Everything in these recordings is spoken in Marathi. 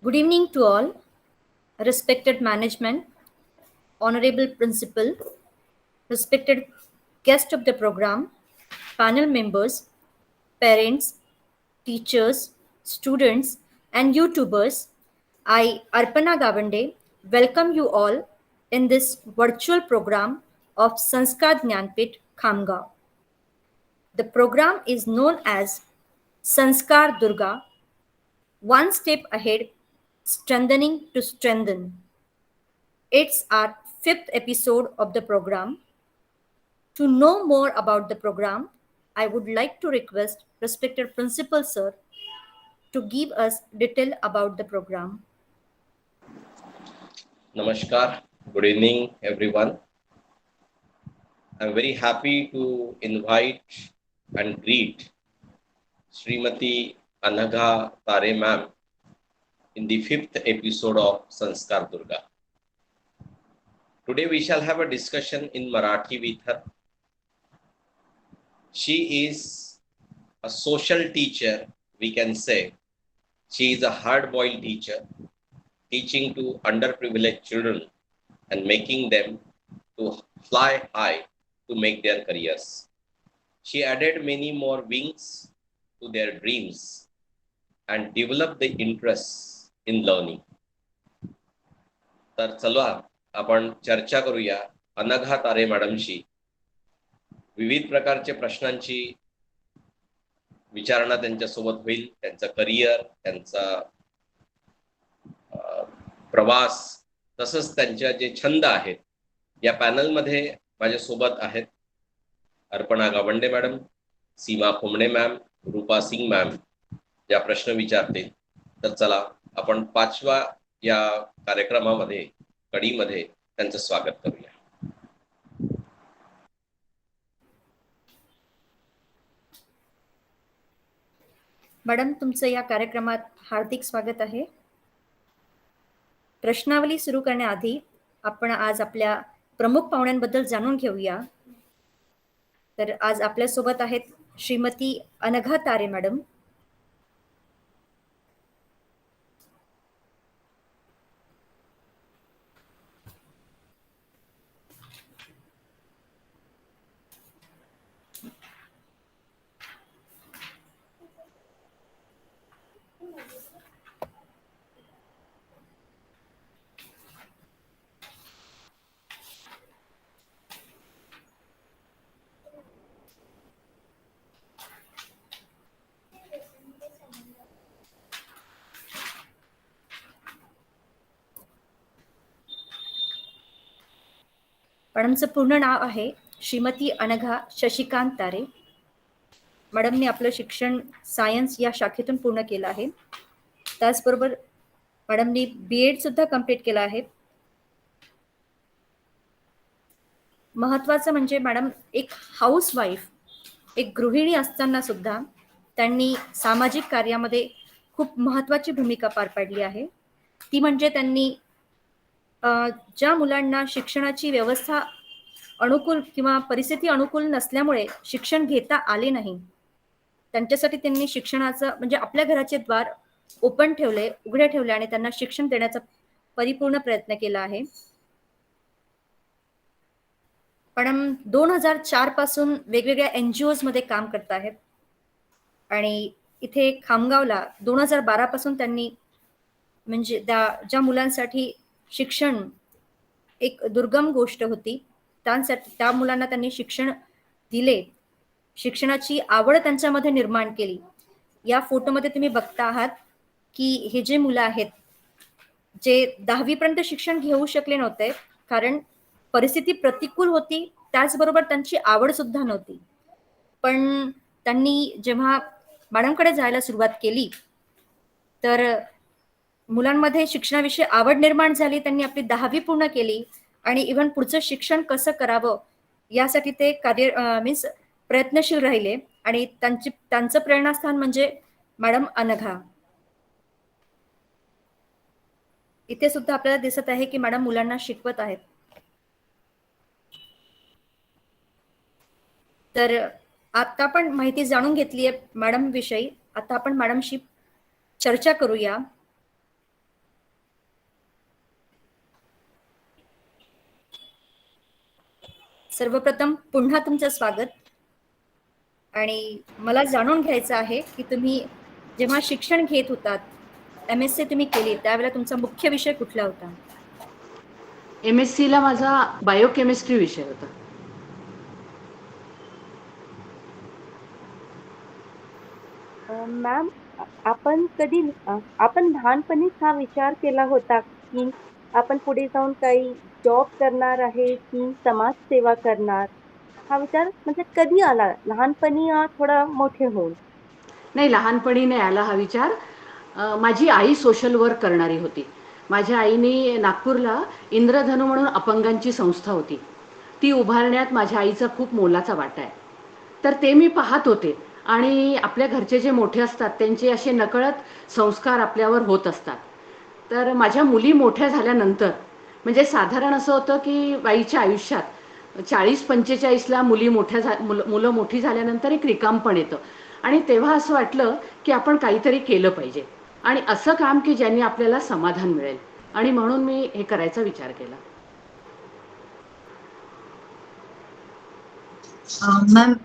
Good evening to all, respected management, honorable principal, respected guest of the program, panel members, parents, teachers, students, and YouTubers. I, Arpana Gavande, welcome you all in this virtual program of Sanskar Jnanpit Khamgaon. The program is known as Sanskar Durga, one step ahead, strengthening to strengthen. It's our fifth episode of the program. To know more about the program, I would like to request respected principal sir to give us detail about the program. Namaskar, good evening everyone. I'm very happy to invite and greet Srimati Anagha Tare ma'am in the fifth episode of Sanskar Durga. Today we shall have a discussion in Marathi with her. She is a social teacher, we can say. She is a hard-boiled teacher, teaching to underprivileged children and making them to fly high to make their careers. She added many more wings to their dreams and developed the interest in learning. तर चला आपण चर्चा करूया अनघा तारे मॅडमशी. विविध प्रकारचे प्रश्नांची विचारणा त्यांच्यासोबत होईल. त्यांचं करिअर, त्यांचा प्रवास, तसंच त्यांच्या जे छंद आहेत. या पॅनलमध्ये माझ्यासोबत आहेत अर्पणा गावंडे मॅडम, सीमा खोमणे मॅम, रूपा सिंग मॅम ज्या प्रश्न विचारतील. तर चला आपण पाचव्या या कार्यक्रमामध्ये कडीमध्ये त्यांचं स्वागत करूया. मॅडम, तुमचं या कार्यक्रमात हार्दिक स्वागत आहे. प्रश्नावली सुरू करण्याआधी आपण आज आपल्या प्रमुख पाहुण्यांबद्दल जाणून घेऊया. तर आज आपल्यासोबत आहेत श्रीमती अनघा तारे मॅडम. मॅडमचं पूर्ण नाव आहे श्रीमती अनघा शशिकांत तारे. मॅडमने आपलं शिक्षण सायन्स या शाखेतून पूर्ण केलं आहे. त्याचबरोबर मॅडमनी BEd सुद्धा कंप्लीट केलं आहे. महत्त्वाचं म्हणजे मॅडम एक हाऊसवाईफ, एक गृहिणी असताना सुद्धा त्यांनी सामाजिक कार्यामध्ये खूप महत्त्वाची भूमिका पार पाडली आहे. ती म्हणजे त्यांनी ज्या मुलांना शिक्षणाची व्यवस्था अनुकूल किंवा परिस्थिती अनुकूल नसल्यामुळे शिक्षण घेता आले नाही, त्यांच्यासाठी त्यांनी शिक्षणाचं म्हणजे आपल्या घराचे द्वार ओपन ठेवले, उघडे ठेवले आणि त्यांना शिक्षण देण्याचा परिपूर्ण प्रयत्न केला आहे. मॅडम 2004 पासून वेगवेगळ्या NGOs मध्ये काम करत आहेत आणि इथे खामगावला 2012 पासून त्यांनी म्हणजे ज्या मुलांसाठी शिक्षण एक दुर्गम गोष्ट होती, त्या मुलांना त्यांनी शिक्षण दिले, शिक्षणाची आवड त्यांच्यामध्ये निर्माण केली. या फोटोमध्ये तुम्ही बघता आहात की हे जे मुलं आहेत जे 10वी पर्यंत शिक्षण घेऊ शकले नव्हते कारण परिस्थिती प्रतिकूल होती, त्याचबरोबर त्यांची आवड सुद्धा नव्हती. पण त्यांनी जेव्हा मॅडमकडे जायला सुरुवात केली तर मुलांमध्ये शिक्षणाविषयी आवड निर्माण झाली. त्यांनी आपली 10वी पूर्ण केली आणि इव्हन पुढचं शिक्षण कसं करावं यासाठी ते मीन्स प्रयत्नशील राहिले आणि त्यांचं प्रेरणास्थान म्हणजे मॅडम अनघा. इथे सुद्धा आपल्याला दिसत आहे की मॅडम मुलांना शिकवत आहेत. तर आता आपण माहिती जाणून घेतली आहे मॅडम विषयी. आता आपण मॅडमशी चर्चा करूया. सर्वप्रथम पुन्हा तुमचं स्वागत. आणि मला जाणून घ्यायचं आहे की तुम्ही जेव्हा शिक्षण घेत होतात, MSc तुम्ही केली, त्यावेळेला तुमचा मुख्य विषय कुठला होता? MSc ला माझा बायोकेमिस्ट्री विषय होता. मॅम, आपण लहानपणीच हा विचार केला होता की आपण पुढे जाऊन काही जॉब करणार आहे की समाजसेवा करणार? हा विचार म्हणजे कधी आला? लहानपणी या थोडा मोठे होऊन? नाही, लहानपणी नाही आला हा विचार. माझी आई सोशल वर्क करणारी होती. माझ्या आईने नागपूरला इंद्रधनु म्हणून अपंगांची संस्था होती, ती उभारण्यात माझ्या आईचा खूप मोलाचा वाटा आहे. तर ते मी पाहत होते आणि आपल्या घरचे जे मोठे असतात त्यांचे असे नकळत संस्कार आपल्यावर होत असतात. तर माझ्या मुली मोठ्या झाल्यानंतर म्हणजे साधारण असं होतं की बाईच्या आयुष्यात 40-45ला मुलं मोठी झाल्यानंतर एक रिकामपण येतं आणि तेव्हा असं वाटलं की आपण काहीतरी केलं पाहिजे आणि असं काम की ज्यांनी आपल्याला समाधान मिळेल, आणि म्हणून मी हे करायचा विचार केला.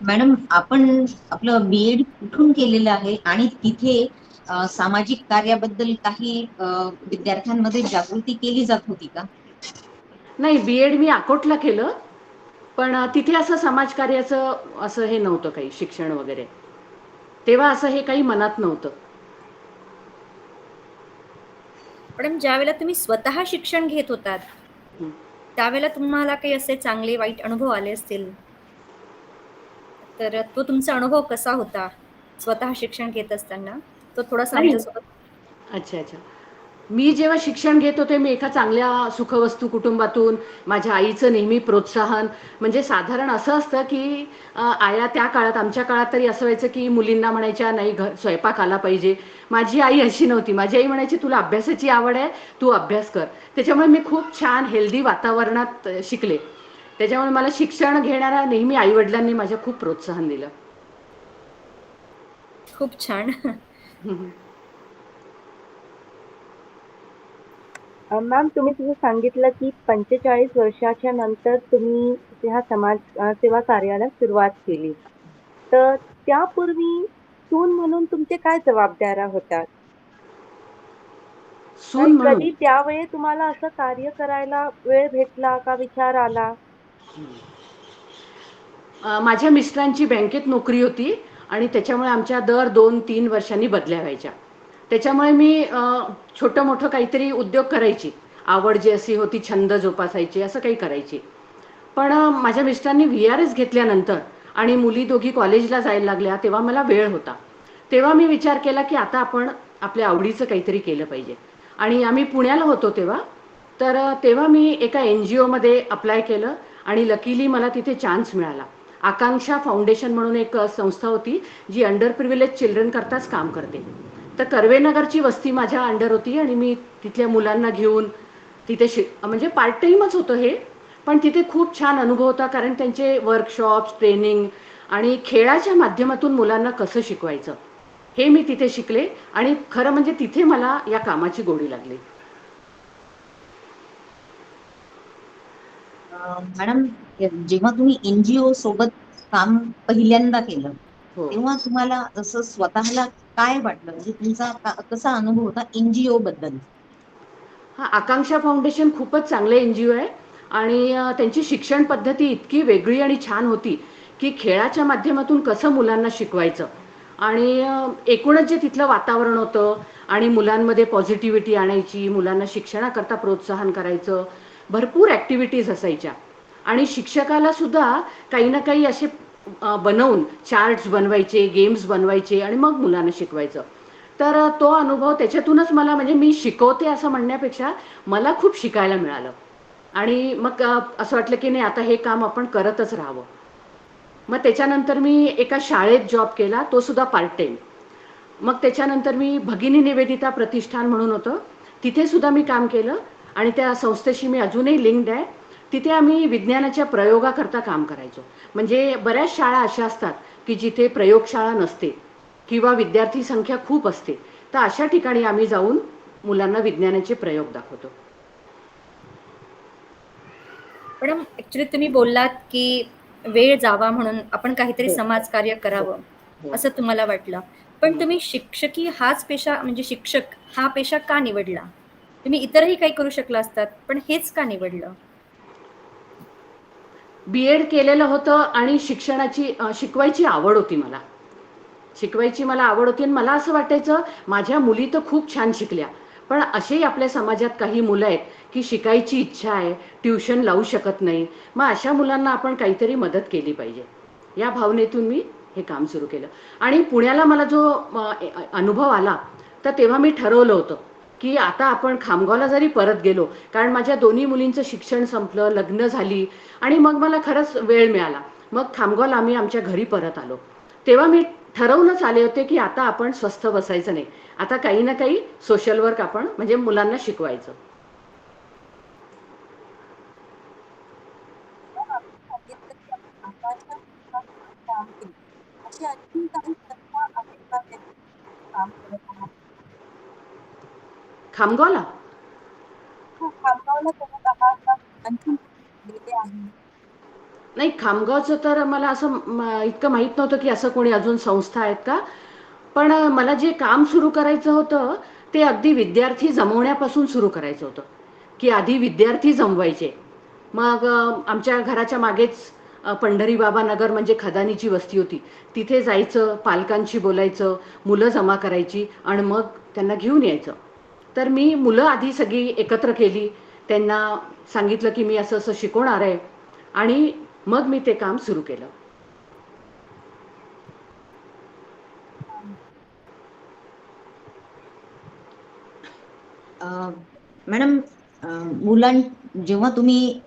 मॅडम, आपण आपलं BEd कुठून केलेलं आहे आणि तिथे सामाजिक कार्याबद्दल काही विद्यार्थ्यांमध्ये जागृती केली जात होती का? नाही, BEd मी अकोटला केलं, पण तिथे असं समाजकार्याचं असं हे नव्हतं काही शिक्षण वगैरे. तेव्हा असं हे काही मनात नव्हतं. पण ज्यावेळेला तुम्ही स्वतः शिक्षण घेत होतात, हं. त्यावेळेला तुम्हाला काही असे चांगले वाईट अनुभव आले असतील, तर तो तुमचा अनुभव कसा होता स्वतः शिक्षण घेत असताना? तो थोडासा नाही. आमच्यासोबत. अच्छा अच्छा. मी जेव्हा शिक्षण घेत होते, मी एका चांगल्या सुखवस्तू कुटुंबातून, माझ्या आईचं नेहमी प्रोत्साहन, म्हणजे साधारण असं असतं की आया त्या काळात, आमच्या काळात तरी असं व्हायचं की मुलींना म्हणायच्या नाही, स्वयंपाक आला पाहिजे. माझी आई अशी नव्हती. माझी आई म्हणायची तुला अभ्यासाची आवड आहे, तू अभ्यास कर. त्याच्यामुळे मी खूप छान हेल्दी वातावरणात शिकले. त्याच्यामुळे मला शिक्षण घेणाऱ्या नेहमी आईवडिलांनी माझ्या खूप प्रोत्साहन दिलं. खूप छान. मॅम, तुम्ही जसं सांगितलं की 45 वर्षाच्या नंतर तुम्ही ह्या सेवा कार्याला सुरुवात केली. तर त्यापूर्वी सून म्हणून तुमचे काय जबाबदाऱ्या होत्या? सून आणि म्हणून कधी त्यावेळी तुम्हाला असं कार्य करायला वेळ भेटला का, विचार आला? माझ्या मिस्टरांची बँकेत नोकरी होती आणि त्याच्यामुळे आमच्या दर 2-3 वर्षांनी बदल्या व्हायच्या. त्याच्यामुळे मी छोटं मोठं काहीतरी उद्योग करायची. आवड जी अशी होती, छंद जोपासायची, असं काही करायची. पण माझ्या मिस्टरांनी VRS घेतल्यानंतर आणि मुली दोघी कॉलेजला जायला लागल्या, तेव्हा मला वेळ होता. तेव्हा मी विचार केला की आता आपण आपल्या आवडीचं काहीतरी केलं पाहिजे. आणि आम्ही पुण्याला होतो तेव्हा. तर तेव्हा मी एका NGOमध्ये अप्लाय केलं आणि लकीली मला तिथे चान्स मिळाला. आकांक्षा फाउंडेशन म्हणून एक संस्था होती, जी अंडर प्रिव्हिलेज चिल्ड्रन करताच काम करते. तर कर्वेनगरची वस्ती माझ्या अंडर होती आणि मी तिथल्या मुलांना घेऊन तिथे म्हणजे पार्ट टाईमच होतं हे, पण तिथे खूप छान अनुभव होता. कारण त्यांचे वर्कशॉप्स, ट्रेनिंग आणि खेळाच्या माध्यमातून मुलांना कसं शिकवायचं हे मी तिथे शिकले आणि खरं म्हणजे तिथे मला या कामाची गोडी लागली. मॅडम, जेव्हा तुम्ही NGO सोबत काम पहिल्यांदा केलं, हो. तेव्हा तुम्हाला असं स्वतःला काय वाटलं? म्हणजे तुमचा कसा अनुभव होता NGO बद्दल? हा, आकांक्षा फाउंडेशन खूपच चांगलं NGO आहे आणि त्यांची शिक्षण पद्धती इतकी वेगळी आणि छान होती की खेळाच्या माध्यमातून कसं मुलांना शिकवायचं आणि एकूणच जे तिथलं वातावरण होतं आणि मुलांमध्ये पॉझिटिव्हिटी आणायची, मुलांना शिक्षणाकरता प्रोत्साहन करायचं, भरपूर ॲक्टिव्हिटीज असायच्या. आणि शिक्षकाला सुद्धा काही ना काही असे बनवून चार्ट्स बनवायचे, गेम्स बनवायचे आणि मग मुलांना शिकवायचं. तर तो अनुभव त्याच्यातूनच मला, म्हणजे मी शिकवते असं म्हणण्यापेक्षा मला खूप शिकायला मिळालं आणि मग असं वाटलं की नाही, आता हे काम आपण करतच राहावं. मग त्याच्यानंतर मी एका शाळेत जॉब केला, तो सुद्धा पार्ट टाईम. मग त्याच्यानंतर मी भगिनी निवेदिता प्रतिष्ठान म्हणून होतं, तिथे सुद्धा मी काम केलं आणि त्या संस्थेशी मी अजूनही लिंक्ड आहे. तिथे आम्ही विज्ञानाच्या प्रयोगाकरता काम करायचो. म्हणजे बऱ्याच शाळा अशा असतात की जिथे प्रयोगशाळा नसते किंवा विद्यार्थी संख्या खूप असते, तर अशा ठिकाणी आम्ही जाऊन मुलांना विज्ञानाचे प्रयोग दाखवतो. मॅडम ऍक्च्युली तुम्ही बोललात की वेळ जावा म्हणून आपण काहीतरी हो, समाजकार्य करावं हो. असं तुम्हाला वाटलं. पण हं. तुम्ही शिक्षकी हाच पेशा म्हणजे शिक्षक हा पेशा का निवडला? तुम्ही इतरही काही करू शकला असतात, पण हेच का निवडलं? B.Ed केलेलं होतं आणि शिकवायची आवड होती मला. शिकवायची मला आवड होती आणि मला असं वाटायचं माझ्या मुली तर खूप छान शिकल्या. पण असेही आपल्या समाजात काही मुलं आहेत, की शिकायची इच्छा आहे, ट्युशन लावू शकत नाही. मग अशा मुलांना आपण काहीतरी मदत केली पाहिजे. या भावनेतून मी हे काम सुरू केलं. आणि पुण्याला मला जो अनुभव आला, तर तेव्हा मी ठरवलं होतं, की आता आपण खामगावला जरी परत गेलो, कारण माझ्या दोन्ही मुलींचं शिक्षण संपलं, लग्न झाली आणि मग मला खरंच वेळ मिळाला. मग खामगावला आम्ही आमच्या घरी परत आलो. तेव्हा मी ठरवूनच आले होते, की आता आपण स्वस्थ बसायचं नाही. आता काही ना काही सोशल वर्क आपण म्हणजे मुलांना शिकवायचं. सांगितलं की आपण आकाशा विभागात काम केलं. अशी आणखीन काही संस्था आहेत का ज्यांच्यात तुम्ही काम करत आहात? खामगावला हो, खामगावला करत आहात का आणखीन कुठे गेलेले आहे? नाही, खामगावचं तर मला असं इतकं माहीत नव्हतं, की असं कोणी अजून संस्था आहेत का? पण मला जे काम सुरू करायचं होतं, ते अगदी विद्यार्थी जमवण्यापासून सुरू करायचं होतं, की आधी विद्यार्थी जमवायचे. मग आमच्या घराच्या मागेच पंढरीबाबा नगर म्हणजे खदानीची वस्ती होती. तिथे जायचं, पालकांशी बोलायचं, मुलं जमा करायची आणि मग त्यांना घेऊन यायचं. तर मी मुलं आधी सगळी एकत्र केली. त्यांना सांगितलं, की मी असं-असं शिकवणार आहे आणि मग मी ते काम सुरू केलं. अ, मॅडम, मुलां जेव्हा तुम्ही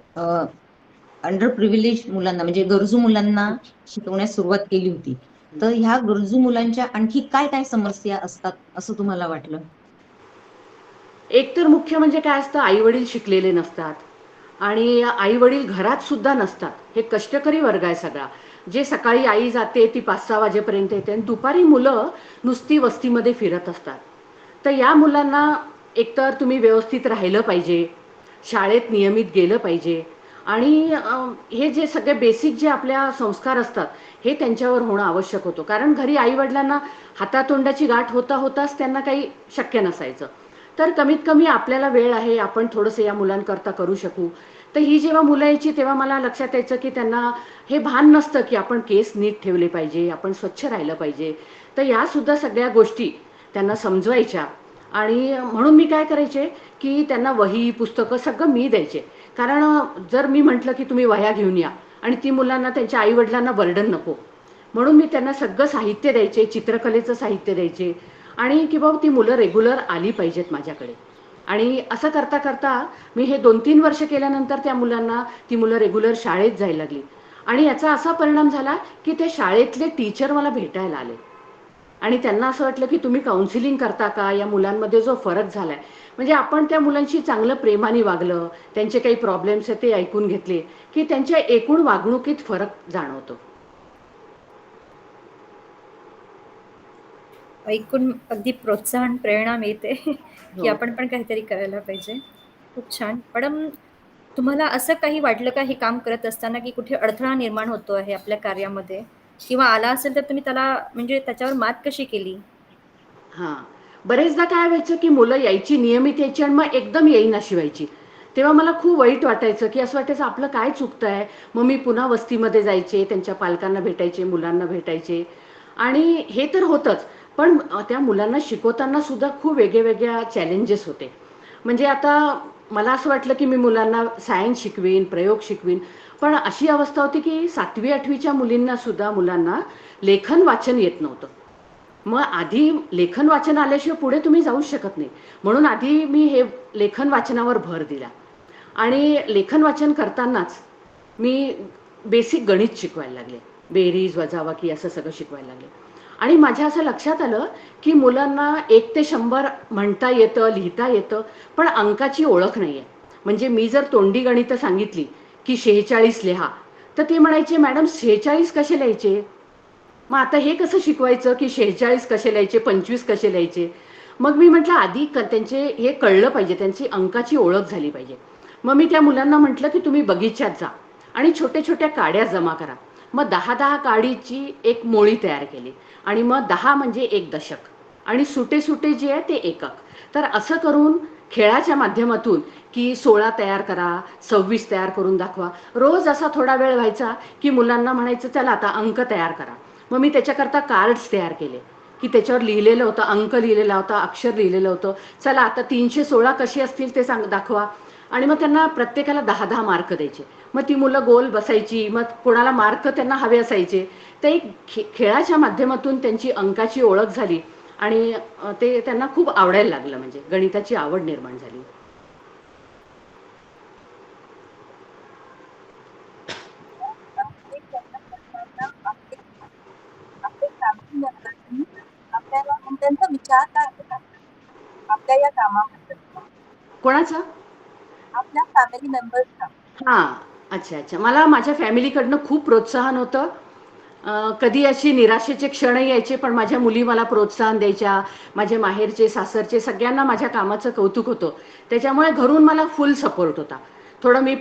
अंडर प्रिव्हिलेज मुलांना म्हणजे गरजू मुलांना शिकवण्यास सुरुवात केली होती, तर ह्या गरजू मुलांच्या आणखी काय काय समस्या असतात असं तुम्हाला वाटलं? एक तर मुख्य म्हणजे काय असतं, आई-वडील शिकलेले नसतात आणि आई-वडील घरात सुद्धा नसतात. हे कष्टकरी वर्ग आहे सगळा. जे सकाळी आई जाते ती 5-6 वाजेपर्यंत येते आणि दुपारी मुलं नुसती वस्तीमध्ये फिरत असतात. तर या मुलांना एकतर तुम्ही व्यवस्थित राहिलं पाहिजे, शाळेत नियमित गेलं पाहिजे आणि हे जे सगळे बेसिक जे आपल्या संस्कार असतात, हे त्यांच्यावर होणं आवश्यक होतं. कारण घरी आई-वडिलांना हातातोंडाची गाठ होता होताच त्यांना काही शक्य नसायचं. तर कमीत कमी आपल्याला वेळ आहे, आपण थोडंसं या मुलांकरता करू शकू. तर ही जेव्हा मुलं यायची तेव्हा मला लक्षात यायचं, की त्यांना हे भान नसतं, की आपण केस नीट ठेवले पाहिजे, आपण स्वच्छ राहिलं पाहिजे. तर यासुद्धा सगळ्या गोष्टी त्यांना समजवायच्या आणि म्हणून मी काय करायचे, की त्यांना वही, पुस्तकं सगळं मी द्यायचे. कारण जर मी म्हटलं, की तुम्ही वह्या घेऊन या आणि ती मुलांना त्यांच्या आई-वडिलांना बर्डन नको. म्हणून मी त्यांना सगळं साहित्य द्यायचे, चित्रकलेचं साहित्य द्यायचे आणि की बाबा ती मुलं रेग्युलर आली पाहिजेत माझ्याकडे. आणि असं करता करता मी हे 2-3 वर्ष केल्यानंतर त्या मुलांना ती मुलं रेग्युलर शाळेत जायला लागली. आणि याचा असा परिणाम झाला, की ते शाळेतले टीचर मला भेटायला आले. आणि त्यांना असं वाटलं, की तुम्ही काउन्सिलिंग करता का? या मुलांमध्ये जो फरक झालाय. म्हणजे आपण त्या मुलांशी चांगलं प्रेमाने वागलं, त्यांचे काही प्रॉब्लेम्स आहेत ते ऐकून घेतले, की त्यांच्या एकूण वागणुकीत फरक जाणवतो. ऐकून अगदी प्रोत्साहन, प्रेरणा मिळते की हो. आपण पण काहीतरी करायला पाहिजे. खूप छान. मॅडम तुम्हाला असं काही वाटलं का हे काम करत असताना, की कुठे अडथळा निर्माण होतो आहे आपल्या कार्यामध्ये? किंवा आला असेल तर तुम्ही त्याला म्हणजे त्याच्यावर मात कशी केली? हां. बरेचदा काय व्हायचं, की मुलं यायची, नियमित यायची आणि मग एकदम येईनाशी व्हायची. तेव्हा मला खूप वाईट वाटायचं, की असं वाटायचं आपलं काय चुकतंय? मग मी पुन्हा वस्तीमध्ये जायचे, त्यांच्या पालकांना भेटायचे, मुलांना भेटायचे आणि हे तर होतंच. पण त्या मुलांना शिकवताना सुद्धा खूप वेगळ्या चॅलेंजेस होते. म्हणजे आता मला असं वाटलं, की मी मुलांना सायन्स शिकवीन, प्रयोग शिकवीन. पण अशी अवस्था होती, की 7वी-8वीच्या मुलींना सुद्धा मुलांना लेखन वाचन येत नव्हतं. मग आधी लेखन वाचन आल्याशिवाय पुढे तुम्ही जाऊच शकत नाही. म्हणून आधी मी हे लेखन वाचनावर भर दिला आणि लेखन वाचन करतानाच मी बेसिक गणित शिकवायला लागले. बेरीज, वजाबाकी असं सगळं शिकवायला लागले. आणि माझ्या असं लक्षात आलं, की मुलांना 1 ते 100 म्हणता येतं, लिहिता येतं, पण अंकाची ओळख नाहीये. म्हणजे मी जर तोंडी गणितं सांगितली, की 46 लिहा, तर ते म्हणायचे, "मॅडम 46 कसे लिहायचे?" मग आता हे कसं शिकवायचं, की 46 कसे लिहायचे, 25 कसे लिहायचे? मग मी म्हटलं आधी त्यांचे हे कळलं पाहिजे, त्यांची अंकाची ओळख झाली पाहिजे. मग मी त्या मुलांना म्हटलं की तुम्ही बगीच्यात जा आणि छोट्या छोट्या काड्या जमा करा. मग 10-10 काडीची एक मोळी तयार केली आणि मग 10 म्हणजे एक दशक आणि सुटे सुटे जे आहे ते एकक. तर असं करून खेळाच्या माध्यमातून की 16 तयार करा, 26 तयार करून दाखवा. रोज असा थोडा वेळ व्हायचा की मुलांना म्हणायचं चला आता अंक तयार करा. मग मी त्याच्याकरता कार्ड्स तयार केले की त्याच्यावर लिहिलेलं होतं, अंक लिहिलेला होता, अक्षर लिहिलेलं होतं. चला आता 316 कशी असतील ते दाखवा. आणि मग त्यांना प्रत्येकाला 10-10 मार्क द्यायचे. मग ती मुलं गोल बसायची, मग कोणाला मार्क त्यांना हवे असायचे. ते एक खेळाच्या माध्यमातून त्यांची अंकाची ओळख झाली आणि ते त्यांना खूप आवडायला लागलं, म्हणजे गणिताची आवड निर्माण झाली. आपले फॅमिली मेंबर्सनी आपल्याला त्यांचा विचार काय होता आपल्या या कामाबद्दल, कोणाचा? आपल्या फॅमिली मेंबर्सचा? हां. अच्छा, अच्छा. मला माझ्या फॅमिलीकडनं खूप प्रोत्साहन होतं. कधी अशी निराशेचे क्षण यायचे, पण माझ्या मुली मला प्रोत्साहन द्यायच्या. माझे माहेरचे, सासरचे सगळ्यांना माझ्या कामाचं कौतुक होतं. त्याच्यामुळे घरून मला फुल सपोर्ट होता. थोडं मी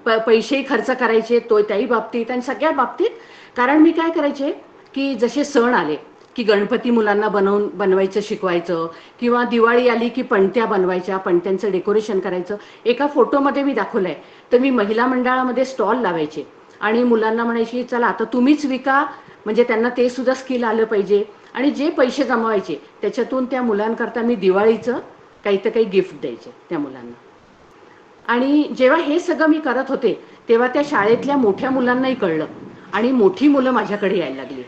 पैसेही खर्च करायचे त्याही बाबतीत आणि सगळ्या बाबतीत. कारण मी काय करायचे, की जसे सण आले, की गणपती मुलांना बनवायचं शिकवायचं किंवा दिवाळी आली, की पणत्या बनवायच्या, पणत्यांचं डेकोरेशन करायचं. एका फोटोमध्ये मी दाखवलंय. तर मी महिला मंडळामध्ये स्टॉल लावायचे आणि मुलांना म्हणायची चला आता तुम्हीच विका, म्हणजे त्यांना ते सुद्धा स्किल आलं पाहिजे. आणि जे पैसे जमवायचे त्याच्यातून त्या मुलांकरता मी दिवाळीचं काही तर काही गिफ्ट द्यायचे त्या मुलांना. आणि जेव्हा हे सगळं मी करत होते तेव्हा त्या शाळेतल्या मोठ्या मुलांनाही कळलं आणि मोठी मुलं माझ्याकडे यायला लागली.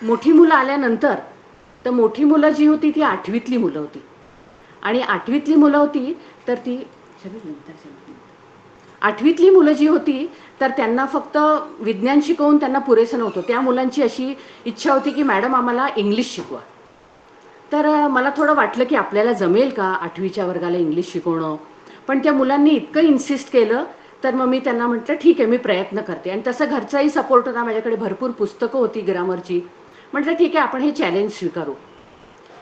मोठी मुलं आल्यानंतर तर मोठी मुलं जी होती ती 8वीतली मुलं होती आणि 8वीतली मुलं होती तर ती 8वीतली मुलं जी होती तर त्यांना फक्त विज्ञान शिकवून त्यांना पुरेसं नव्हतं. त्या मुलांची अशी इच्छा होती की मॅडम आम्हाला इंग्लिश शिकवा. तर मला थोडं वाटलं की आपल्याला जमेल का 8वीच्या वर्गाला इंग्लिश शिकवणं. पण त्या मुलांनी इतकं इन्सिस्ट केलं तर मग मी त्यांना म्हटलं ठीक आहे मी प्रयत्न करते. आणि तसं घरचाही सपोर्ट होता, माझ्याकडे भरपूर पुस्तकं होती ग्रामरची. म्हटलं ठीक आहे आपण हे चॅलेंज स्वीकारू.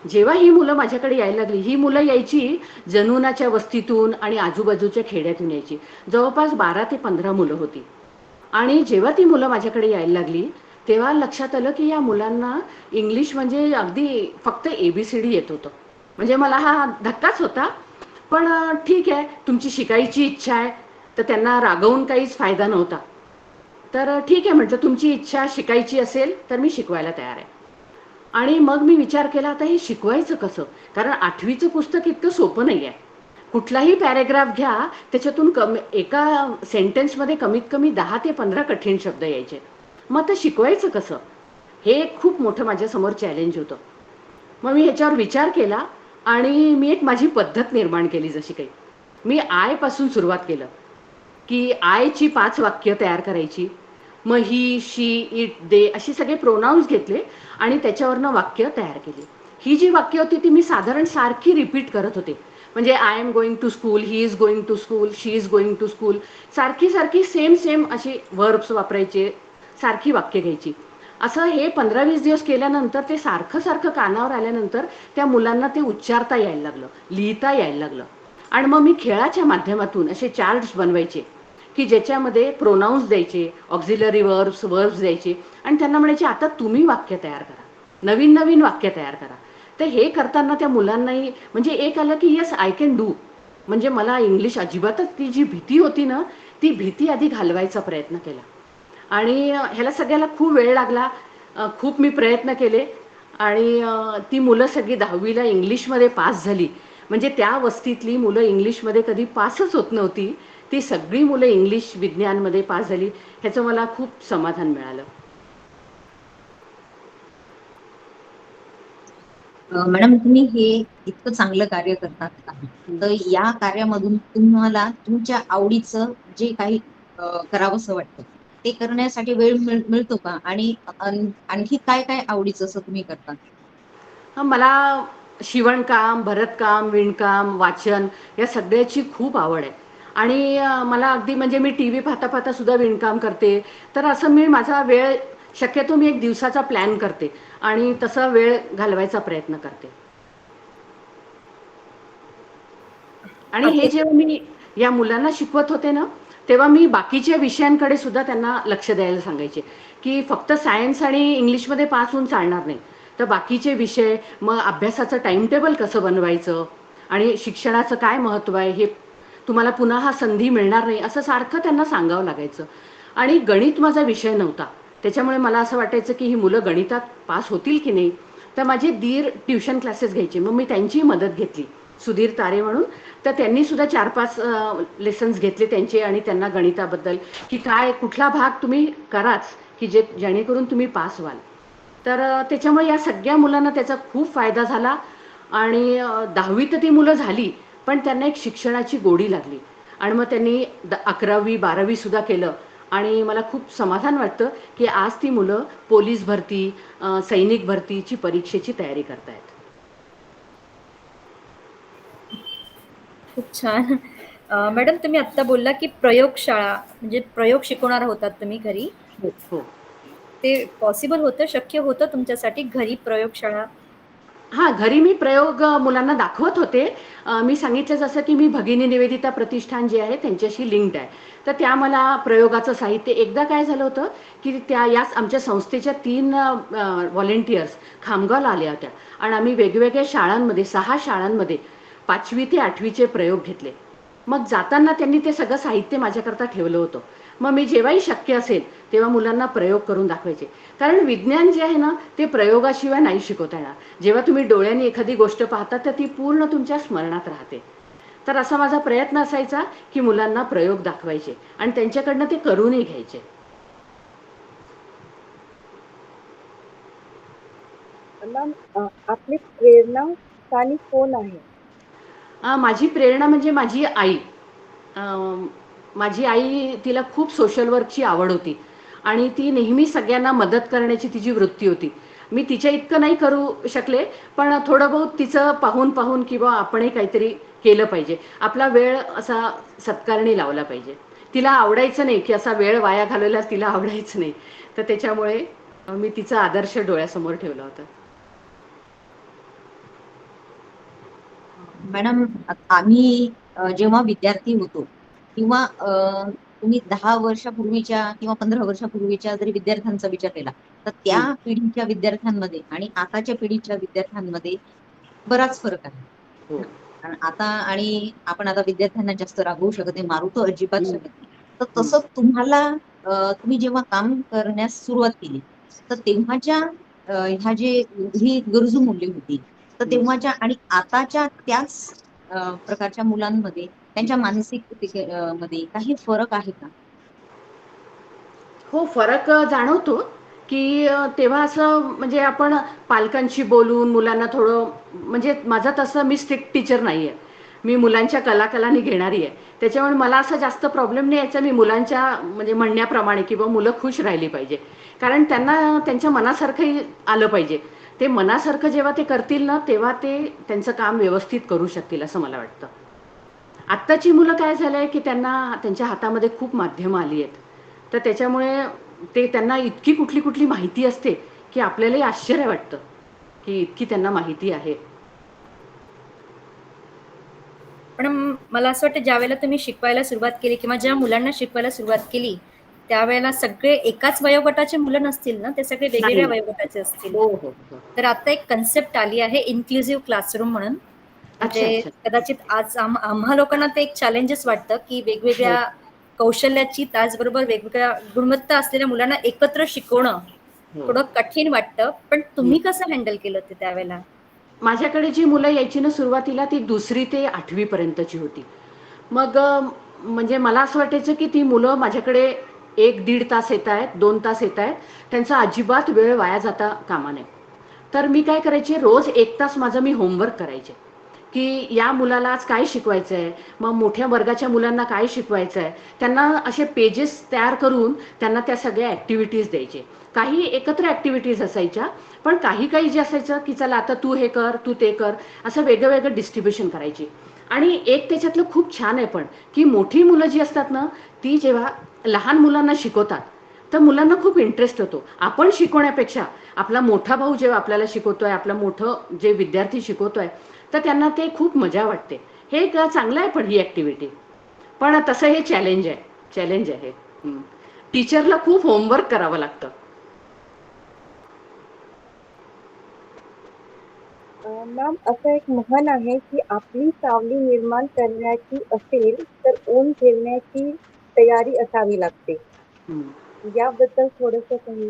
जेव्हा ही मुलं माझ्याकडे यायला लागली, ही मुलं यायची जनुनाच्या वस्तीतून आणि आजूबाजूच्या खेड्यातून यायची. जवळपास 12 ते 15 मुलं होती. आणि जेव्हा ती मुलं माझ्याकडे यायला लागली तेव्हा लक्षात आलं की या मुलांना इंग्लिश म्हणजे अगदी फक्त ABCD येत होतं. म्हणजे मला हा धक्काच होता. पण ठीक आहे तुमची शिकायची इच्छा आहे, तर त्यांना रागवून काहीच फायदा नव्हता. तर ठीक आहे म्हटलं तुमची इच्छा शिकायची असेल तर मी शिकवायला तयार आहे. आणि मग मी विचार केला आता हे शिकवायचं कसं, कारण 8वीचं पुस्तक इतकं सोपं नाही आहे. कुठलाही पॅरेग्राफ घ्या त्याच्यातून एका सेंटेन्समध्ये कमीत कमी 10 ते 15 कठीण शब्द यायचे. मग आता शिकवायचं कसं, हे एक खूप मोठं माझ्यासमोर चॅलेंज होतं. मग मी ह्याच्यावर विचार केला आणि मी एक माझी पद्धत निर्माण केली. जशी काही मी आय पासून सुरुवात केलं की आयची 5 वाक्य तयार करायची. मग ही, शी, इट, दे अशी सगळे प्रोनाउन्स घेतले आणि त्याच्यावरनं वाक्य तयार केली. ही जी वाक्य होती ती मी साधारण सारखी रिपीट करत होते. म्हणजे I am going to school, he is going to school, she is going to school, सारखी सारखी सेम सेम अशी वर्ब्स वापरायचे, सारखी वाक्य घ्यायची. असं हे 15-20 दिवस केल्यानंतर ते सारखं सारखं कानावर आल्यानंतर त्या मुलांना ते उच्चारता यायला लागलं, लिहिता यायला लागलं. आणि मग मी खेळाच्या माध्यमातून असे चार्ट्स बनवायचे की ज्याच्यामध्ये प्रोनाउन्स द्यायचे, ऑक्झिलरी वर्ब्स द्यायचे आणि त्यांना म्हणायचे आता तुम्ही वाक्य तयार करा, नवीन नवीन वाक्य तयार करा. तर हे करताना त्या मुलांनाही म्हणजे एक आलं की येस आय कॅन डू. म्हणजे मला इंग्लिश अजिबातच ती जी भीती होती ना ती भीती आधी घालवायचा प्रयत्न केला. आणि ह्याला सगळ्याला खूप वेळ लागला, खूप मी प्रयत्न केले आणि ती मुलं सगळी 10वीला इंग्लिशमध्ये पास झाली. म्हणजे त्या वस्तीतली मुलं इंग्लिशमध्ये कधी पासच होत नव्हती, ती सगळी मुलं इंग्लिश विज्ञानमध्ये पास झाली. ह्याचं मला खूप समाधान मिळालं. मॅडम तुम्ही हे इतकं चांगलं कार्य करतात का, तर या कार्यामधून तुम्हाला तुमच्या आवडीचं जे काही करावंसं वाटतं ते करण्यासाठी वेळ मिळतो का, आणि आणखी काय काय आवडीचं असं तुम्ही करता? मला शिवणकाम, भरतकाम, विणकाम, वाचन या सगळ्याची खूप आवड आहे. आणि मला अगदी म्हणजे मी TV पाहता पाहता सुद्धा विणकाम करते. तर असं मी माझा वेळ शक्यतो मी एक दिवसाचा प्लॅन करते आणि तसा वेळ घालवायचा प्रयत्न करते. आणि हे अगदी जेव्हा मी या मुलांना शिकवत होते ना, तेव्हा मी बाकीच्या विषयांकडे सुद्धा त्यांना लक्ष द्यायला सांगायचे, की फक्त सायन्स आणि इंग्लिशमध्ये पास होऊन चालणार नाही, तर बाकीचे विषय, मग अभ्यासाचं टाइम टेबल कसं बनवायचं आणि शिक्षणाचं काय महत्त्व आहे, हे तुम्हाला पुन्हा हा संधी मिळणार नाही, असं सारखं त्यांना सांगावं लागायचं. आणि गणित माझा विषय नव्हता, त्याच्यामुळे मला असं वाटायचं की ही मुलं गणितात पास होतील की नाही. तर माझे दीर ट्युशन क्लासेस घ्यायचे, मग मी त्यांचीही मदत घेतली, सुधीर तारे म्हणून. तर त्यांनी सुद्धा 4-5 लेसन्स घेतले त्यांचे, आणि त्यांना गणिताबद्दल की काय कुठला भाग तुम्ही कराच की जेणेकरून तुम्ही पास व्हाल. तर त्याच्यामुळे या सगळ्या मुलांना त्याचा खूप फायदा झाला. आणि 10वी तर ती मुलं झाली, पण त्यांना एक शिक्षणाची गोडी लागली. आणि मग त्यांनी 11वी 12वी सुद्धा केलं. आणि मला खूप समाधान वाटतं की आज ती मुलं पोलीस भरती, सैनिक भरतीची परीक्षेची तयारी करतायत. खूप छान. मॅडम, तुम्ही आत्ता बोलला की प्रयोगशाळा म्हणजे प्रयोग शिकवणार होतात तुम्ही घरी. हो हो. ते पॉसिबल होतं, शक्य होतं तुमच्यासाठी घरी प्रयोगशाळा? हां, घरी मी प्रयोग मुलांना दाखवत होते. मी सांगितलं जसं की मी भगिनी निवेदिता प्रतिष्ठान जे आहे त्यांच्याशी लिंक्ड आहे. तर त्या मला प्रयोगाचं साहित्य, एकदा काय झालं होतं की याच आमच्या संस्थेच्या 3 व्हॉलंटियर्स खामगावला आल्या होत्या, आणि आम्ही वेगवेगळ्या शाळांमध्ये 6 शाळांमध्ये 5वी ते 8वीचे प्रयोग घेतले. मग जाताना त्यांनी ते सगळं साहित्य माझ्याकरता ठेवलं होतं. मग मी जेव्हाही शक्य असेल तेव्हा मुलांना प्रयोग करून दाखवायचे. कारण विज्ञान जे आहे ना, ते प्रयोगाशिवाय नाही शिकवता येणार. जेव्हा तुम्ही डोळ्यांनी एखादी गोष्ट पाहता तर ती पूर्ण तुमच्या स्मरणात राहते. तर असा माझा प्रयत्न असायचा की मुलांना प्रयोग दाखवायचे आणि त्यांच्याकडनं ते करूनही घ्यायचे. मॅम, आपली प्रेरणास्थानी कोण आहे? माझी प्रेरणा म्हणजे माझी आई. अं, माझी आई, तिला खूप सोशल वर्कची आवड होती आणि ती नेहमी सगळ्यांना मदत करण्याची तिची वृत्ती होती. मी तिच्या इतकं नाही करू शकले, पण थोडं बहुत तिचं पाहून पाहून किंवा आपणही काहीतरी केलं पाहिजे. आपला वेळ असा सत्कारणी लावला पाहिजे. तिला आवडायचं नाही की असा वेळ वाया घालवल्यास तिला आवडायचं नाही. तर त्याच्यामुळे मी तिचा आदर्श डोळ्यासमोर ठेवला होता. मॅडम, आम्ही जेव्हा विद्यार्थी होतो किंवा तुम्ही 10 वर्षापूर्वीच्या किंवा 15 वर्षापूर्वीच्या जरी विद्यार्थ्यांचा विचार केला, तर त्या पिढीच्या विद्यार्थ्यांमध्ये आणि आताच्या पिढीच्या विद्यार्थ्यांमध्ये बराच फरक आहे. हो. कारण आता आणि आपण आता विद्यार्थ्यांना जास्त रागवू शकत नाही, मारू तर अजिबात हम्म. शकत नाही. तर तसं तुम्ही जेव्हा काम करण्यास सुरुवात केली, तर तेव्हाच्या ह्या जे ही गरजू मूल्य होती, तर तेव्हाच्या आणि आताच्या त्याच प्रकारच्या मुलांमध्ये त्यांच्या मानसिक मध्ये काही फरक आहे का? हो, फरक जाणवतो, की तेव्हा असं म्हणजे आपण पालकांशी बोलून मुलांना थोडं, म्हणजे माझं तसं मी स्ट्रिक्ट टीचर नाही आहे. मी मुलांच्या कलाकलांनी घेणारी आहे. त्याच्यामुळे मला असं जास्त प्रॉब्लेम नाही यायचा. मी मुलांच्या म्हणजे म्हणण्याप्रमाणे किंवा मुलं खुश राहिली पाहिजे. कारण त्यांना त्यांच्या मनासारखंही आलं पाहिजे. ते मनासारखं जेव्हा ते करतील ना, तेव्हा ते त्यांचं काम व्यवस्थित करू शकतील असं मला वाटतं. आत्ताची मुलं काय झालंय की त्यांना त्यांच्या हातामध्ये खूप माध्यमं आली आहेत. तर त्याच्यामुळे त्यांना इतकी कुठली कुठली माहिती असते की आपल्यालाही आश्चर्य वाटतं की इतकी त्यांना माहिती आहे. पण मला असं वाटतं ज्यावेळेला तुम्ही शिकवायला सुरुवात केली किंवा ज्या मुलांना शिकवायला सुरुवात केली, त्यावेळेला सगळे एकाच वयोगटाचे मुलं नसतील ना, ते सगळे वेगवेगळ्या नाही. वयोगटाचे असतील. हो हो हो. तर आता एक कन्सेप्ट आली आहे इन्क्लुझिव्ह क्लासरूम म्हणून. अच्छा म्हणजे अच्छा. कदाचित आज आम्हा लोकांना ते एक चॅलेंजेस वाटतं की हो वेगवेगळ्या कौशल्याची त्याचबरोबर वेगवेगळ्या गुणवत्ता असलेल्या मुलांना एकत्र शिकवणं हो. थोडं कठीण वाटतं. पण तुम्ही कसं हँडल केलं ते त्यावेळेला? माझ्याकडे जी मुलं यायची ना सुरुवातीला, ती 2री ते 8वी पर्यंतची होती. मग म्हणजे मला असं वाटायचं की ती मुलं माझ्याकडे 1-1.5 तास येत आहेत, 2 तास येत आहेत, त्यांचा अजिबात वेळ वाया जाता कामा नये. तर मी काय करायचे, रोज 1 तास माझं मी होमवर्क करायचे की या मुलाला आज काय शिकवायचं आहे, मग मोठ्या वर्गाच्या मुलांना काय शिकवायचं आहे. त्यांना असे पेजेस तयार करून त्यांना त्या सगळ्या ॲक्टिव्हिटीज द्यायचे. काही एकत्र ॲक्टिव्हिटीज असायच्या, पण काही काही जे असायचं की चला आता तू हे कर, तू ते कर, असं वेगळं वेगळं डिस्ट्रीब्युशन करायची. आणि एक त्याच्यातलं खूप छान आहे पण, की मोठी मुलं जी असतात ना, ती जेव्हा लहान मुलांना शिकवतात, तर मुलांना खूप इंटरेस्ट होतो. आपण शिकवण्यापेक्षा आपला मोठा भाऊ जेव्हा आपल्याला शिकवतोय, आपला मोठं जे विद्यार्थी शिकवतोय, तर त्यांना ते खूप मजा वाटते. हे एक चांगलं आहे पण ही ॲक्टिव्हिटी. पण तसं हे चॅलेंज आहे. टीचरला खूप होमवर्क करावं लागतं. मॅम, असं एक म्हण आहे की आपली सावली निर्माण करण्याची असेल तर ऊन झेलण्याची तयारी असावी लागते. हम्म. याबद्दल थोडंसं काही.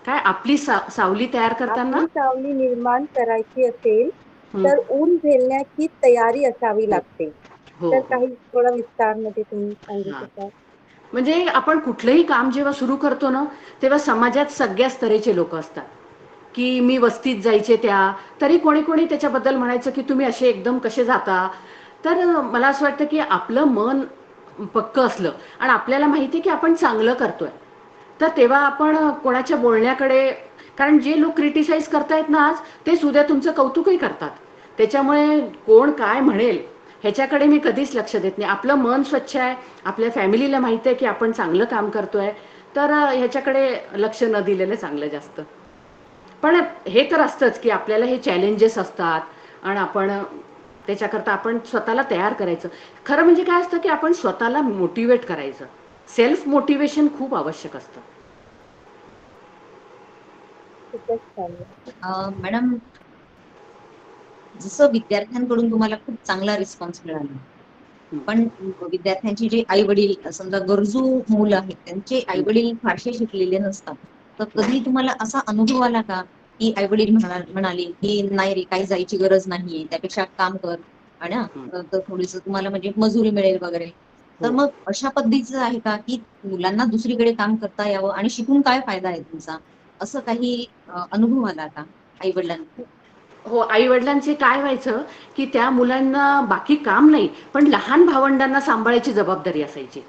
काय आपली सावली तयार करताना. आपली सावली निर्माण करायची असेल हम्म. तर ऊन झेलण्याची तयारी असावी हो लागते. हो तर हो. काही थोडा विस्तारमध्ये तुम्ही सांगू हा. शकाल? म्हणजे आपण कुठलंही काम जेव्हा सुरू करतो ना, तेव्हा समाजात सगळ्या स्तरेचे लोक असतात. की मी वस्तीत जायचे त्या, तरी कोणी कोणी त्याच्याबद्दल म्हणायचं की तुम्ही असे एकदम कसे जाता. तर मला असं वाटतं की आपलं मन पक्क असलं आणि आपल्याला माहिती आहे की आपण चांगलं करतोय, तर तेव्हा आपण कोणाच्या बोलण्याकडे, कारण जे लोक क्रिटिसाइज करतायत ना आज, तेच उद्या तुमचं कौतुकही करतात. त्याच्यामुळे कोण काय म्हणेल ह्याच्याकडे मी कधीच लक्ष देत नाही. आपलं मन स्वच्छ आहे, आपल्या फॅमिलीला माहिती आहे की आपण चांगलं काम करतोय, तर ह्याच्याकडे लक्ष न दिलेलं चांगलं जास्त. पण हे तर असतंच की आपल्याला हे चॅलेंजेस असतात आणि आपण त्याच्याकरता आपण स्वतःला तयार करायचं. खरं म्हणजे काय असतं की आपण स्वतःला मोटिवेट करायचं. सेल्फ मोटिवेशन खूप आवश्यक असतं. खूपच छान. मॅडम, जसं विद्यार्थ्यांकडून तुम्हाला खूप चांगला रिस्पॉन्स मिळाला, पण विद्यार्थ्यांची जे आई वडील समजा गरजू मुलं आहेत, त्यांचे आई वडील फारसे शिकलेले नसतात, तर कधी तुम्हाला असा अनुभव आला का की आई वडील म्हणाले की नाही रे, काही जायची गरज नाहीये, त्यापेक्षा काम कर आणि तर थोडीस तुम्हाला म्हणजे मजुरी मिळेल वगैरे. तर मग अशा पद्धतीचं आहे का की मुलांना दुसरीकडे काम करता यावं आणि शिकून काय फायदा आहे तुमचा, असं काही अनुभव आला का आई वडिलांना? हो, आई वडिलांचे काय व्हायचं की त्या मुलांना बाकी काम नाही, पण लहान भावंडांना सांभाळायची जबाबदारी असायची.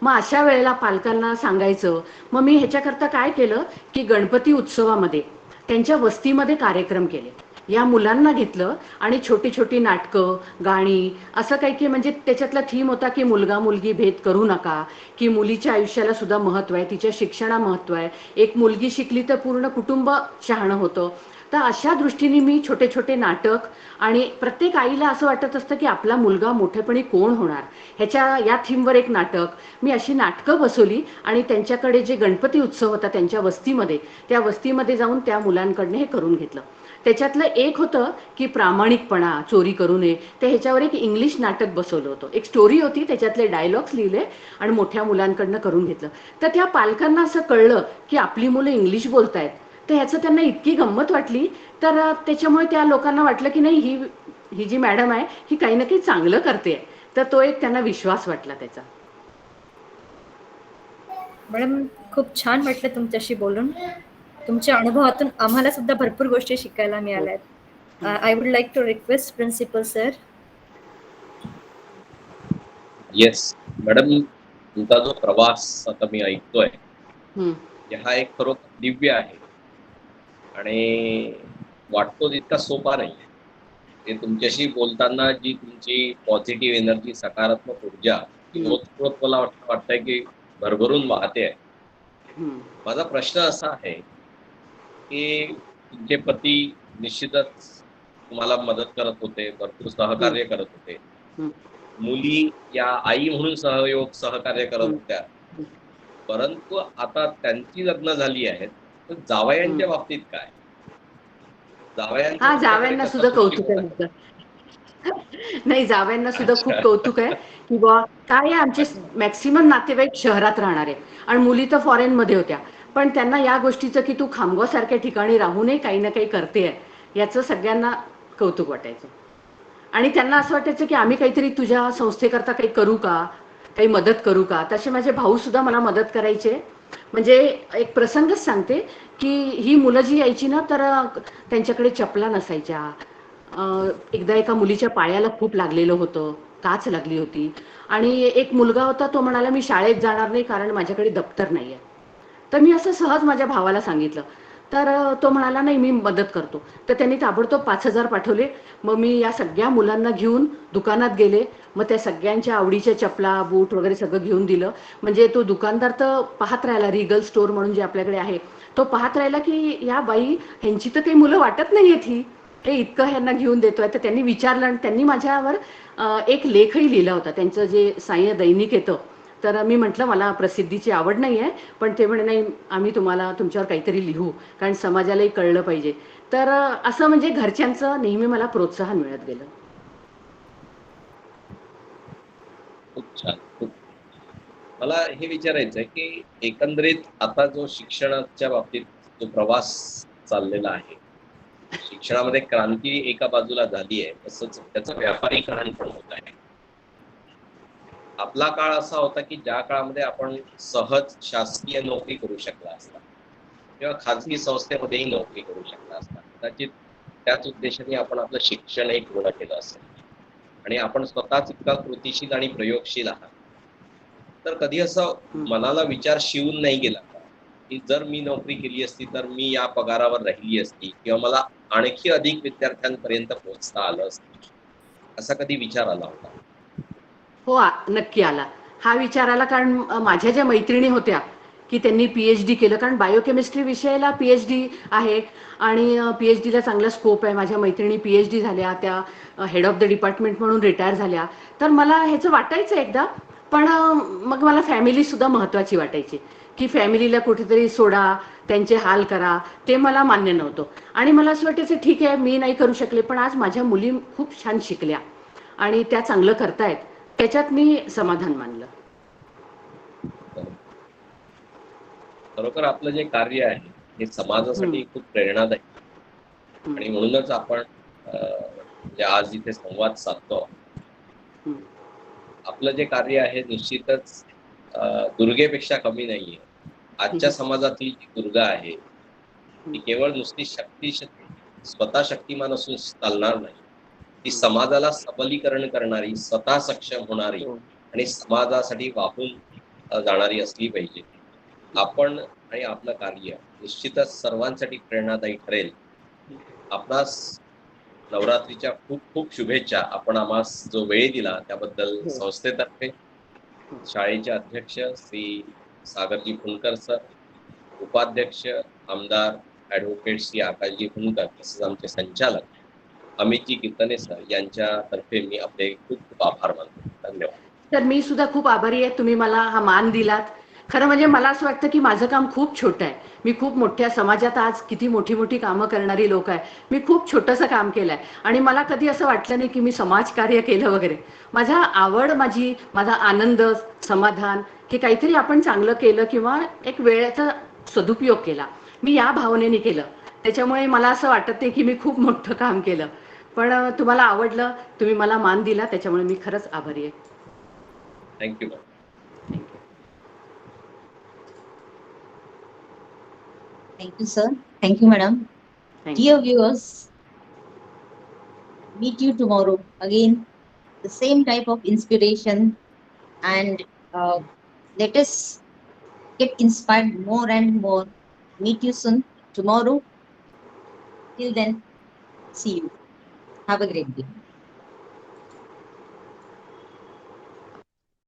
मग अशा वेळेला पालकांना सांगायचं. मग मी ह्याच्याकरता काय केलं की गणपती उत्सवामध्ये त्यांच्या वस्तीमध्ये कार्यक्रम केले. या मुलांना घेतलं आणि छोटी छोटी नाटकं, गाणी, असं काही की म्हणजे त्याच्यातला थीम होता की मुलगा मुलगी भेद करू नका, की मुलीच्या आयुष्याला सुद्धा महत्त्व आहे, तिच्या शिक्षणा महत्त्व आहे, एक मुलगी शिकली तर पूर्ण कुटुंब शहाणं होतं. तर अशा दृष्टीने मी छोटे छोटे नाटक, आणि प्रत्येक आईला असं वाटत असतं की आपला मुलगा मोठेपणी कोण होणार, या थीमवर एक नाटक मी अशी नाटकं बसवली आणि त्यांच्याकडे जे गणपती उत्सव होता त्यांच्या वस्तीमध्ये, त्या वस्तीमध्ये जाऊन त्या मुलांकडनं हे करून घेतलं. त्याच्यातलं एक होतं की प्रामाणिकपणा, चोरी करू नये. तर ह्याच्यावर एक इंग्लिश नाटक बसवलं होतं. एक स्टोरी होती, त्याच्यातले डायलॉग्स लिहिले आणि मोठ्या मुलांकडनं करून घेतलं. तर त्या पालकांना असं कळलं की आपली मुलं इंग्लिश बोलतायत, तर ह्याचं त्यांना इतकी गंमत वाटली. तर त्याच्यामुळे त्या लोकांना वाटलं की नाही, ही जी मॅडम आहे ही काही ना काही चांगलं करते. तर तो एक त्यांना विश्वास वाटला त्याचा. मॅडम, खूप छान वाटलं तुमच्याशी बोलून. तुमच्या अनुभवातून आम्हाला सुद्धा भरपूर गोष्टी शिकायला मिळाल्यात. I would like to request principal sir. Yes madam, तुमचा जो प्रवास आता मी ऐकतोय, हा एक खरोखर दिव्य आहे आणि वाटतो तितका सोपा नाही. ते तुमच्याशी बोलताना जी तुमची पॉझिटिव्ह एनर्जी, सकारात्मक ऊर्जा ओतप्रोत मला वाटतंय की भरभरून वाहते आहे. माझा प्रश्न असा आहे की तुमचे पती निश्चितच तुम्हाला मदत करत होते, भरपूर सहकार्य करत होते. मुली या आई म्हणून सहकार्य करत होत्या. परंतु आता त्यांची लग्न झाली आहेत, तर जावयांच्या बाबतीत काय? जावयांचा हा, तुमच्याकडे जावयांना कसा सुद्धा कौतुक दृष्टिकोन आहे आहे? माझं. नाही, जावयांना सुद्धा खूप अच्छा. कौतुक आहे की बा काय आहे, आमचे मॅक्सिमम नातेवाईक शहरात राहणारे आणि मुली तर फॉरेन मध्ये होत्या. पण त्यांना या गोष्टीचं की तू खामगावसारख्या ठिकाणी राहूनही काही ना काही करते आहे, याचं सगळ्यांना कौतुक वाटायचं. आणि त्यांना असं वाटायचं की आम्ही काहीतरी तुझ्या संस्थेकरता काही करू का, काही मदत करू का. तसे माझे भाऊ सुद्धा मला मदत करायचे. म्हणजे एक प्रसंगच सांगते की ही मुलं जी यायची ना, तर त्यांच्याकडे चपला नसायच्या. एकदा एका मुलीच्या पायाला खूप लागलेलं होतं, काच लागली होती. आणि एक मुलगा होता, तो म्हणाला मी शाळेत जाणार नाही कारण माझ्याकडे दप्तर नाही आहे. तर मी असं सहज माझ्या भावाला सांगितलं. तर तो म्हणाला नाही, मी मदत करतो. तर त्यांनी ताबडतोब 5,000 पाठवले. मग मी या सगळ्या मुलांना घेऊन दुकानात गेले. मग त्या सगळ्यांच्या आवडीच्या चपला, बूट वगैरे सगळं घेऊन दिलं. म्हणजे तो दुकानदार तर पाहत राहिला, रिगल स्टोअर म्हणून जे आपल्याकडे आहे, तो पाहत राहिला की या बाई ह्यांची तर काही मुलं वाटत नाहीयेत ही. हे इतकं ह्यांना घेऊन देतोय. तर त्यांनी विचारलं आणि त्यांनी माझ्यावर एक लेखही लिहिला होता. त्यांचं जे साय दैनिक येतं. तर मी म्हटलं मला प्रसिद्धीची आवड नाही आहे, पण ते म्हणे नाही आम्ही तुम्हाला तुमच्यावर काहीतरी लिहू, कारण समाजालाही कळलं पाहिजे. तर असं म्हणजे घरच्यांचं नेहमी मला प्रोत्साहन मिळत गेलं. खूप छान. खूप मला हे विचारायचं आहे की एकंदरीत आता जो शिक्षणाच्या बाबतीत जो प्रवास चाललेला आहे, शिक्षणामध्ये क्रांती एका बाजूला झाली आहे, तसंच त्याचं व्यापारीकरण पण होत आहे. आपला काळ असा होता की ज्या काळामध्ये आपण सहज शासकीय नोकरी करू शकला असता किंवा खाजगी संस्थेमध्येही नोकरी करू शकला असता. कदाचित त्याच उद्देशाने आपण आपलं शिक्षण एक पूर्ण केलं असेल आणि आपण स्वतःच इतका कृतिशील आणि प्रयोगशील आहात. तर कधी असं मनाला विचार शिवून नाही गेला का की जर मी नोकरी केली असती तर मी या पगारावर राहिली असती किंवा मला आणखी अधिक विद्यार्थ्यांपर्यंत पोहोचता आलं असतं, असा कधी विचार आला होता? हो, नक्की आला. हा विचार आला कारण माझ्या ज्या मैत्रिणी होत्या, की त्यांनी पी-एच-डी केलं. कारण बायोकेमिस्ट्री विषयाला पी-एच-डी आहे आणि पी-एच-डीला चांगला स्कोप आहे. माझ्या मैत्रिणी पी-एच-डी झाल्या, त्या हेड ऑफ द डिपार्टमेंट म्हणून रिटायर झाल्या. तर मला ह्याचं वाटायचं एकदा, पण मग मला फॅमिलीसुद्धा महत्त्वाची वाटायची, की फॅमिलीला कुठेतरी सोडा, त्यांचे हाल करा, ते मला मान्य नव्हतं. आणि मला असं वाटायचं ठीक आहे, मी नाही करू शकले, पण आज माझ्या मुली खूप छान शिकल्या आणि त्या चांगलं करतायत. त्याच्यात मी समाधान मानलं. खरोखर आपलं जे कार्य आहे हे समाजासाठी खूप प्रेरणादायी आणि म्हणूनच आपण जे आज इथे संवाद साधतो, आपलं जे कार्य आहे निश्चितच दुर्गेपेक्षा कमी नाहीये. आजच्या समाजातली जी दुर्गा आहे ती केवळ नुसती स्वतः शक्तिमान असून चालणार नाही. ती समाजाला सबलीकरण करणारी, स्वतः सक्षम होणारी आणि समाजासाठी वाहून जाणारी असली पाहिजे. आपण आणि आपलं कार्य निश्चितच सर्वांसाठी प्रेरणादायी ठरेल. आपणास नवरात्रीच्या खूप खूप शुभेच्छा. आपण आम्हास जो वेळ दिला त्याबद्दल संस्थेतर्फे, शाळेचे अध्यक्ष श्री सागरजी फुंडकर सर, उपाध्यक्ष आमदार ॲडव्होकेट श्री आकाशजी फुंडकर, तसेच आमचे संचालक अमितजी कीर्तने सर यांच्यातर्फे मी आपले खूप खूप आभार मानतो. धन्यवाद. तर मी सुद्धा खूप आभारी आहे. तुम्ही मला हा मान दिलात. खरं म्हणजे मला असं वाटतं की माझं काम खूप छोटं आहे. मी खूप मोठ्या समाजात आज किती मोठी मोठी कामं करणारी लोक आहे. मी खूप छोटंसं काम केलं आहे आणि मला कधी असं वाटलं नाही की मी समाजकार्य केलं वगैरे. माझा आवड, माझा आनंद, समाधान, की काहीतरी आपण चांगलं केलं किंवा एक वेळेचा सदुपयोग केला. मी या भावनेने केलं. त्याच्यामुळे मला असं वाटत नाही की मी खूप मोठं काम केलं. पण तुम्हाला आवडलं, तुम्ही मला मान दिला, त्याच्यामुळे मी खरंच आभारी आहे. Thank you. Thank you, sir. Thank you, madam. Thank you. Dear viewers, meet you tomorrow again. The same type of inspiration, and let us get inspired more and more. Meet you soon tomorrow. Till then, see you. Have a great day.